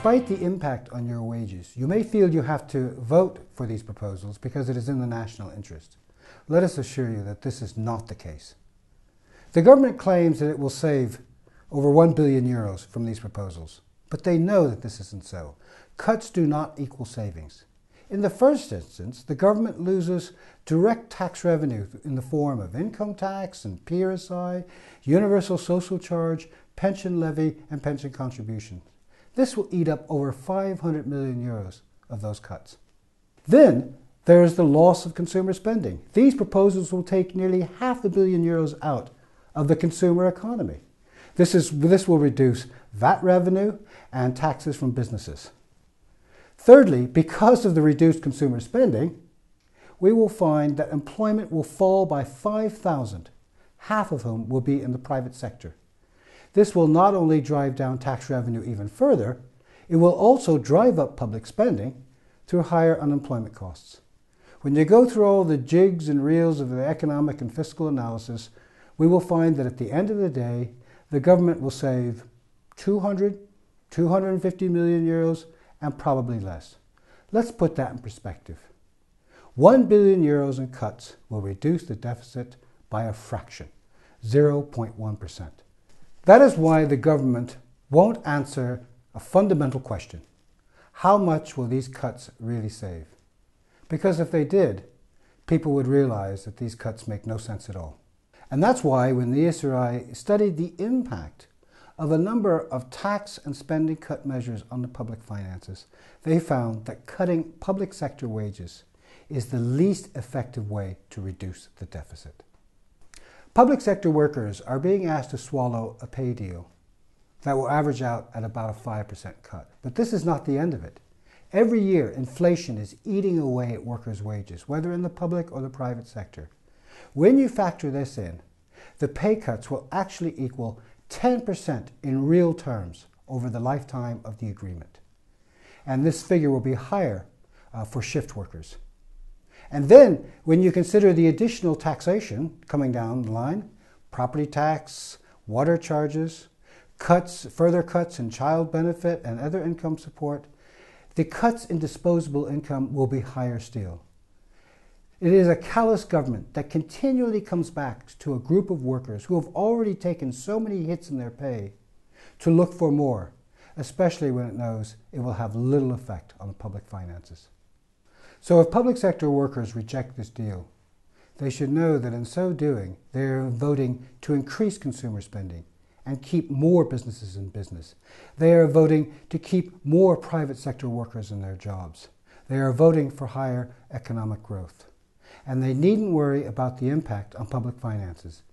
Despite the impact on your wages, you may feel you have to vote for these proposals because it is in the national interest. Let us assure you that this is not the case. The government claims that it will save over €1 billion from these proposals, but they know that this isn't so. Cuts do not equal savings. In the first instance, the government loses direct tax revenue in the form of income tax and PRSI, universal social charge, pension levy, and pension contributions. This will eat up over €500 million of those cuts. Then there is the loss of consumer spending. These proposals will take nearly €500 million out of the consumer economy. This will reduce VAT revenue and taxes from businesses. Thirdly, because of the reduced consumer spending, we will find that employment will fall by 5,000, half of whom will be in the private sector. This will not only drive down tax revenue even further, it will also drive up public spending through higher unemployment costs. When you go through all the jigs and reels of the economic and fiscal analysis, we will find that at the end of the day, the government will save 250 million euros and probably less. Let's put that in perspective. 1 billion euros in cuts will reduce the deficit by a fraction, 0.1%. That is why the government won't answer a fundamental question. How much will these cuts really save? Because if they did, people would realize that these cuts make no sense at all. And that's why when the ESRI studied the impact of a number of tax and spending cut measures on the public finances, they found that cutting public sector wages is the least effective way to reduce the deficit. Public sector workers are being asked to swallow a pay deal that will average out at about a 5% cut. But this is not the end of it. Every year, inflation is eating away at workers' wages, whether in the public or the private sector. When you factor this in, the pay cuts will actually equal 10% in real terms over the lifetime of the agreement. And this figure will be higher for shift workers. And then, when you consider the additional taxation coming down the line, property tax, water charges, further cuts in child benefit and other income support, the cuts in disposable income will be higher still. It is a callous government that continually comes back to a group of workers who have already taken so many hits in their pay to look for more, especially when it knows it will have little effect on the public finances. So if public sector workers reject this deal, they should know that in so doing, they are voting to increase consumer spending and keep more businesses in business. They are voting to keep more private sector workers in their jobs. They are voting for higher economic growth. And they needn't worry about the impact on public finances